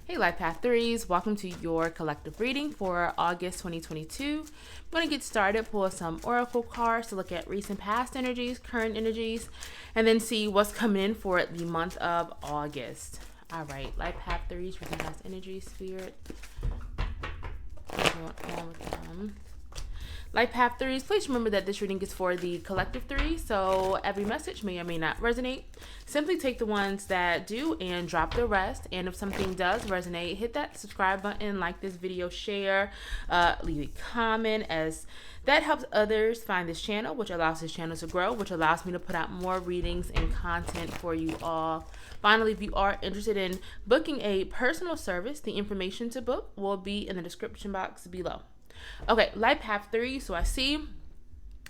Hey Life Path 3s, welcome to your collective reading for August 2022. I'm going to get started, pull some oracle cards to look at recent past energies, current energies, and then see what's coming in for the month of August. All right, Life Path 3s, recent past energies, spirit. What's going on with them? Life Path 3s, please remember that this reading is for the collective 3, so every message may or may not resonate. Simply take the ones that do and drop the rest. And if something does resonate, hit that subscribe button, like this video, share, leave a comment, as that helps others find this channel, which allows this channel to grow, which allows me to put out more readings and content for you all. Finally, if you are interested in booking a personal service, the information to book will be in the description box below. Okay, Life Path 3. So I see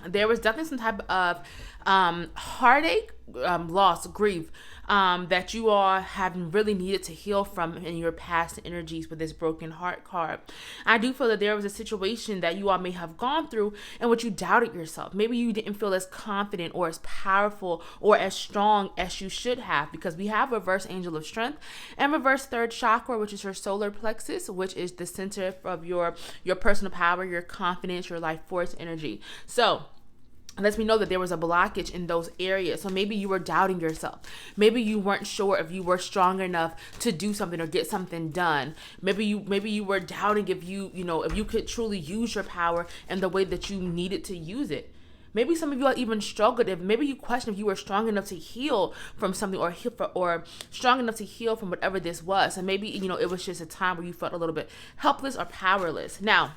there was definitely some type of heartache, loss, grief that you all have really needed to heal from in your past energies with this broken heart card. I do feel that there was a situation that you all may have gone through in which you doubted yourself. Maybe you didn't feel as confident or as powerful or as strong as you should have, because we have reverse angel of strength and reverse third chakra, which is your solar plexus, which is the center of your personal power, your confidence, your life force energy. So lets me know that there was a blockage in those areas. So maybe you were doubting yourself. Maybe you weren't sure if you were strong enough to do something or get something done. Maybe you were doubting if you could truly use your power in the way that you needed to use it. Maybe some of you all even struggled. Maybe you questioned if you were strong enough to heal from something, or strong enough to heal from whatever this was. And maybe it was just a time where you felt a little bit helpless or powerless. Now,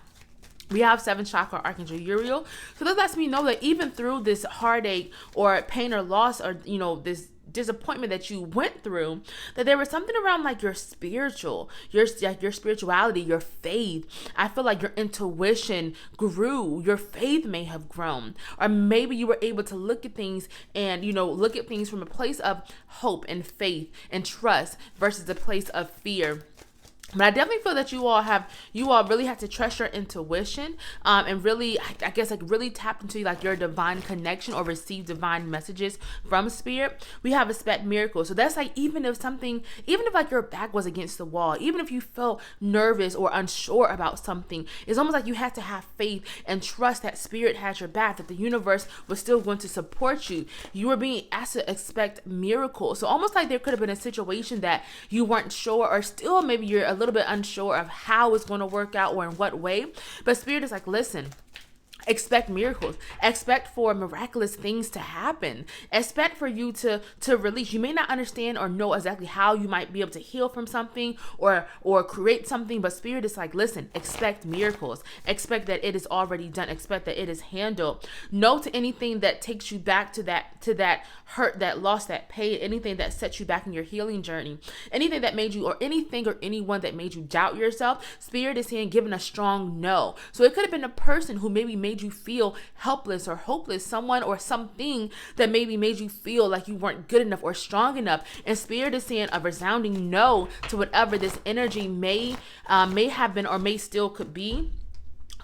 we have 7th chakra Archangel Uriel. So that lets me know that even through this heartache or pain or loss, or this disappointment that you went through, that there was something around like your spirituality, your faith. I feel like your intuition grew, your faith may have grown, or maybe you were able to look at things and look at things from a place of hope and faith and trust versus a place of fear. But I definitely feel that you all really have to trust your intuition, and really, I guess, like really tap into like your divine connection or receive divine messages from spirit. We have expect miracles. So that's like, even if like your back was against the wall, even if you felt nervous or unsure about something, it's almost like you had to have faith and trust that spirit has your back, that the universe was still going to support you. You were being asked to expect miracles. So almost like there could have been a situation that you weren't sure, or still maybe you're a little bit unsure of how it's going to work out or in what way, but spirit is like, listen, expect miracles, expect for miraculous things to happen, expect for you to release. You may not understand or know exactly how you might be able to heal from something or create something, but spirit is like, listen, expect miracles, expect that it is already done, expect that it is handled. No to anything that takes you back to that hurt, that loss, that pain, anything that sets you back in your healing journey, anything that made you, or anything or anyone that made you doubt yourself. Spirit is saying, giving a strong no. So it could have been a person who maybe made you feel helpless or hopeless, someone or something that maybe made you feel like you weren't good enough or strong enough, and spirit is saying a resounding no to whatever this energy may have been or may still could be.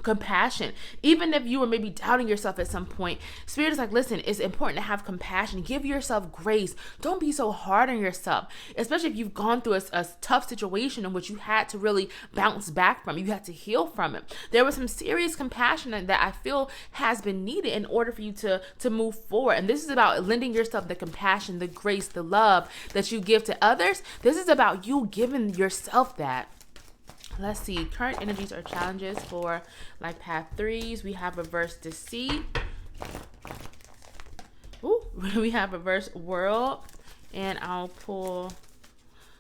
Compassion. Even if you were maybe doubting yourself at some point, spirit is like, listen, it's important to have compassion. Give yourself grace. Don't be so hard on yourself, especially if you've gone through a tough situation in which you had to really bounce back from. You had to heal from it. There was some serious compassion that I feel has been needed in order for you to move forward. And this is about lending yourself the compassion, the grace, the love that you give to others. This is about you giving yourself that. Let's see, current energies or challenges for Life Path 3s. We have reverse deceit. Ooh, we have reverse world. And I'll pull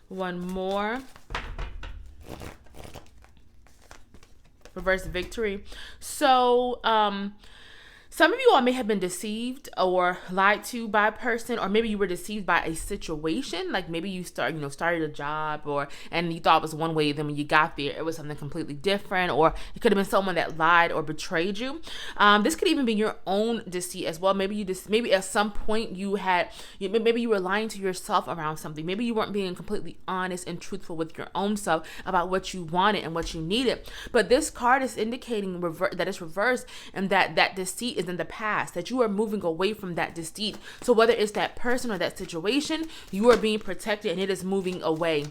one more. Reverse victory. So, some of you all may have been deceived or lied to by a person, or maybe you were deceived by a situation. Like maybe you started a job, and you thought it was one way, then when you got there, it was something completely different, or it could have been someone that lied or betrayed you. This could even be your own deceit as well. Maybe maybe at some point maybe you were lying to yourself around something. Maybe you weren't being completely honest and truthful with your own self about what you wanted and what you needed. But this card is indicating that it's reversed, and that deceit is in the past, that you are moving away from that deceit. So whether it's that person or that situation, you are being protected and it is moving away.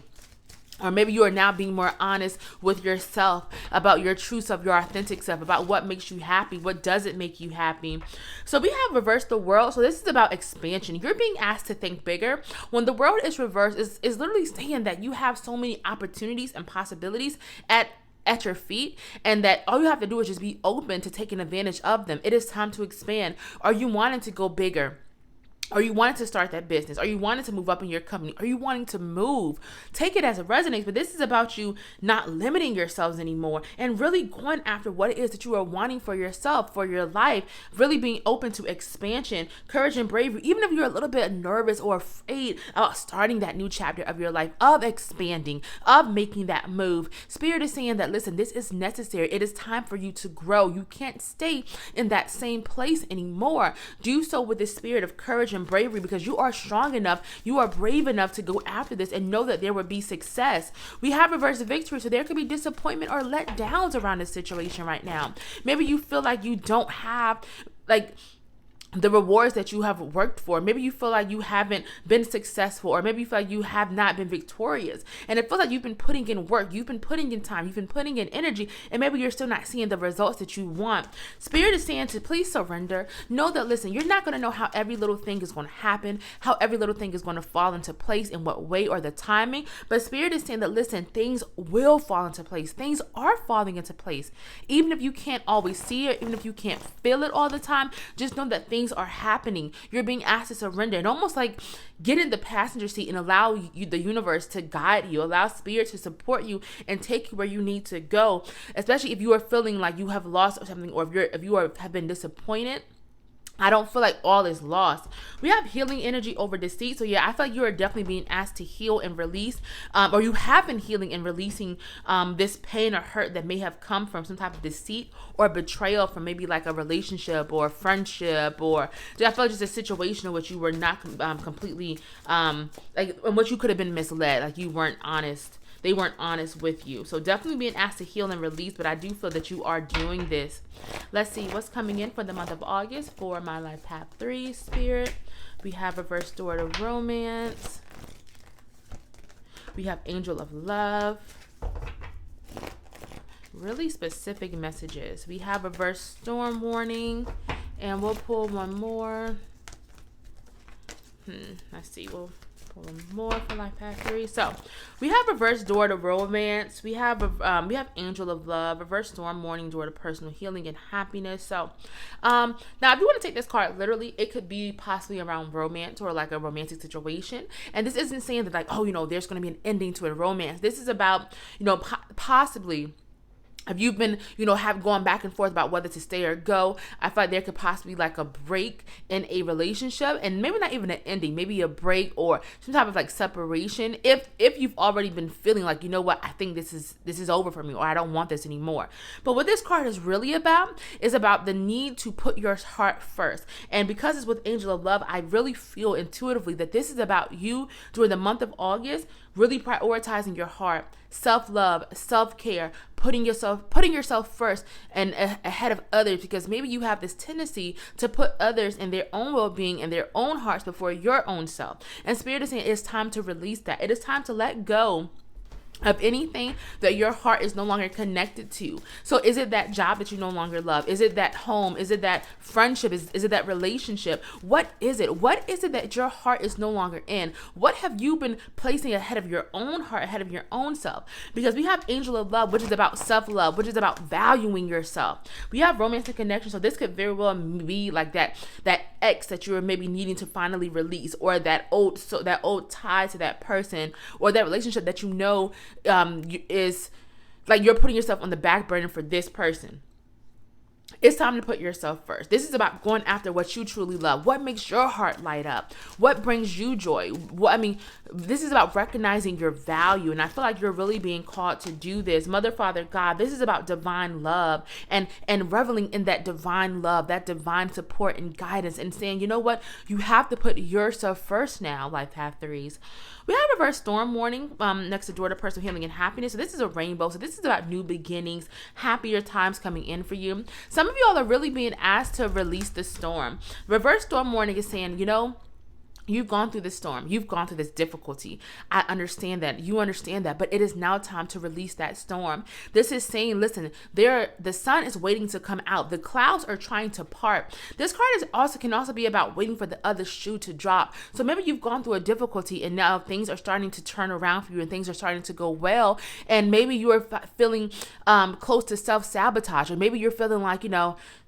Or maybe you are now being more honest with yourself about your true self, your authentic self, about what makes you happy, what doesn't make you happy. So we have reversed the world. So this is about expansion. You're being asked to think bigger. When the world is reversed, is literally saying that you have so many opportunities and possibilities at your feet, and that all you have to do is just be open to taking advantage of them. It is time to expand. Are you wanting to go bigger? Are you wanting to start that business? Are you wanting to move up in your company? Are you wanting to move? Take it as it resonates, but this is about you not limiting yourselves anymore and really going after what it is that you are wanting for yourself, for your life, really being open to expansion, courage, and bravery. Even if you're a little bit nervous or afraid about starting that new chapter of your life, of expanding, of making that move, Spirit is saying that, listen, this is necessary. It is time for you to grow. You can't stay in that same place anymore. Do so with the spirit of courage and bravery, because you are strong enough, you are brave enough to go after this and know that there will be success. We have reversed victory, so there could be disappointment or letdowns around this situation right now. Maybe you feel like you don't have the rewards that you have worked for. Maybe you feel like you haven't been successful, or maybe you feel like you have not been victorious. And it feels like you've been putting in work, you've been putting in time, you've been putting in energy, and maybe you're still not seeing the results that you want. Spirit is saying to please surrender. Know that, listen, you're not going to know how every little thing is going to happen, how every little thing is going to fall into place, in what way, or the timing. But Spirit is saying that, listen, things will fall into place. Things are falling into place. Even if you can't always see it, even if you can't feel it all the time, just know that things are happening. You're being asked to surrender and almost like get in the passenger seat and allow the universe to guide you, allow Spirit to support you and take you where you need to go. Especially if you are feeling like you have lost something, or if you have been disappointed. I don't feel like all is lost. We have healing energy over deceit. So yeah, I feel like you are definitely being asked to heal and release, or you have been healing and releasing this pain or hurt that may have come from some type of deceit or betrayal from maybe like a relationship or a friendship, or I feel like just a situation in which you were not completely, like in which you could have been misled, like you weren't honest. They weren't honest with you. So definitely being asked to heal and release, but I do feel that you are doing this. Let's see what's coming in for the month of August for my life path 3, Spirit. We have reverse door to romance. We have angel of love. Really specific messages. We have reverse storm warning, and we'll pull one more. Let's see. We'll more for life path 3. So we have reverse door to romance. We have angel of love, reverse storm warning, door to personal healing and happiness. So now if you want to take this card literally, it could be possibly around romance or like a romantic situation. And this isn't saying that like, oh, there's going to be an ending to a romance. This is about, possibly if you've been, have gone back and forth about whether to stay or go. I feel like there could possibly be like a break in a relationship, and maybe not even an ending, maybe a break or some type of like separation. If you've already been feeling like, I think this is over for me, or I don't want this anymore. But what this card is really about is about the need to put your heart first. And because it's with angel of love, I really feel intuitively that this is about you during the month of August, really prioritizing your heart, self-love, self-care, putting yourself first and ahead of others, because maybe you have this tendency to put others and their own well-being and their own hearts before your own self. And Spirit is saying it's time to release that. It is time to let go of anything that your heart is no longer connected to. So is it that job that you no longer love? Is it that home? Is it that friendship? Is it that relationship? What is it? What is it that your heart is no longer in? What have you been placing ahead of your own heart, ahead of your own self? Because we have angel of love, which is about self-love, which is about valuing yourself. We have romantic connection. So this could very well be like that ex that you're maybe needing to finally release, or that old tie to that person, or that relationship that is like you're putting yourself on the back burner for this person. It's time to put yourself first. This is about going after what you truly love. What makes your heart light up? What brings you joy? This is about recognizing your value. And I feel like you're really being called to do this. Mother, Father, God, this is about divine love and reveling in that divine love, that divine support and guidance, and saying, you have to put yourself first now, life path 3s. We have reverse storm warning next to door to personal healing and happiness. So this is a rainbow. So this is about new beginnings, happier times coming in for you. Some of y'all are really being asked to release the storm. Reverse storm warning is saying, You've gone through this storm. You've gone through this difficulty. I understand that. You understand that. But it is now time to release that storm. This is saying, listen, the sun is waiting to come out. The clouds are trying to part. This card can also be about waiting for the other shoe to drop. So maybe you've gone through a difficulty and now things are starting to turn around for you and things are starting to go well. And maybe you are feeling close to self-sabotage, or maybe you're feeling like,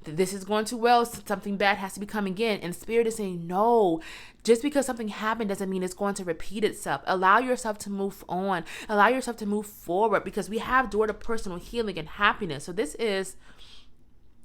this is going too well. Something bad has to be coming in. And Spirit is saying, no, just because something happened doesn't mean it's going to repeat itself. Allow yourself to move on. Allow yourself to move forward, because we have door to personal healing and happiness. So this is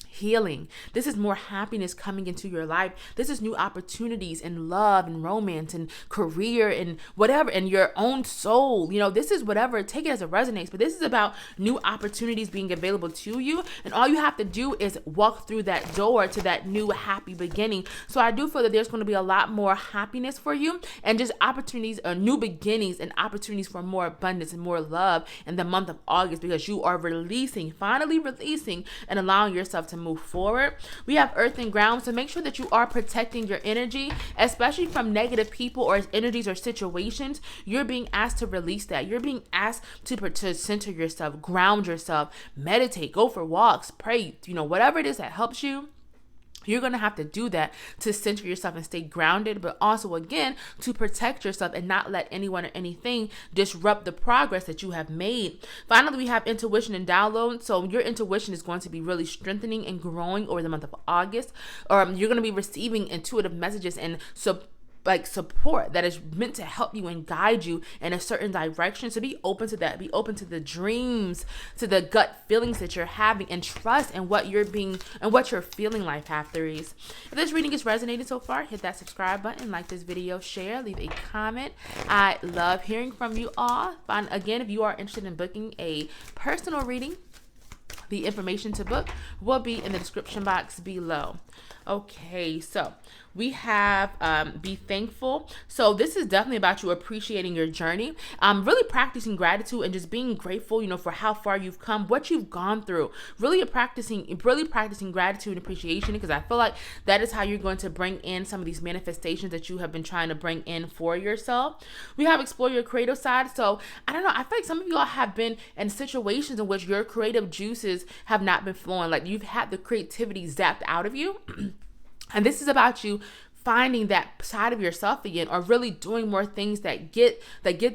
healing. This is more happiness coming into your life. This is new opportunities in love and romance and career and whatever, and your own soul. This is whatever, take it as it resonates, but this is about new opportunities being available to you. And all you have to do is walk through that door to that new happy beginning. So I do feel that there's going to be a lot more happiness for you and just opportunities, new beginnings and opportunities for more abundance and more love in the month of August, because you are finally releasing and allowing yourself to move forward. We have Earth and Ground, so make sure that you are protecting your energy, especially from negative people or energies or situations. You're being asked to release that. You're being asked to center yourself, ground yourself, meditate, go for walks, pray, whatever it is that helps you. You're going to have to do that to center yourself and stay grounded, but also, again, to protect yourself and not let anyone or anything disrupt the progress that you have made. Finally, we have intuition and download. So your intuition is going to be really strengthening and growing over the month of August. You're going to be receiving intuitive messages and support that is meant to help you and guide you in a certain direction. So be open to that. Be open to the dreams, to the gut feelings that you're having, and trust in what you're feeling, Life Path 3s. If this reading has resonated so far, hit that subscribe button, like this video, share, leave a comment. I love hearing from you all. Again, if you are interested in booking a personal reading, the information to book will be in the description box below. Okay, so we have be thankful. So this is definitely about you appreciating your journey, really practicing gratitude and just being grateful, for how far you've come, what you've gone through, really practicing gratitude and appreciation, because I feel like that is how you're going to bring in some of these manifestations that you have been trying to bring in for yourself. We have explore your creative side. So I don't know, I feel like some of you all have been in situations in which your creative juices have not been flowing, like you've had the creativity zapped out of you. And this is about you finding that side of yourself again, or really doing more things that get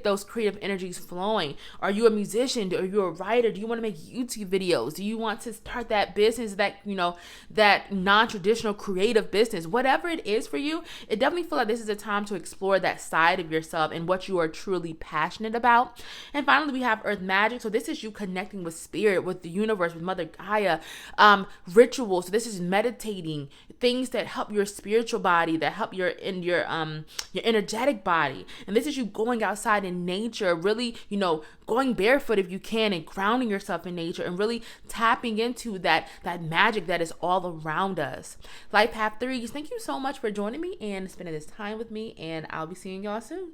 those creative energies flowing. Are you a musician? Are you a writer? Do you want to make YouTube videos? Do you want to start that business, that non-traditional creative business? Whatever it is for you, it definitely feels like this is a time to explore that side of yourself and what you are truly passionate about. And finally, we have Earth Magic. So this is you connecting with spirit, with the universe, with Mother Gaia, rituals. So this is meditating, things that help your spiritual body, that help your energetic body. And this is you going outside in nature, really, going barefoot if you can, and grounding yourself in nature and really tapping into that magic that is all around us. Life Path 3s, thank you so much for joining me and spending this time with me, and I'll be seeing y'all soon.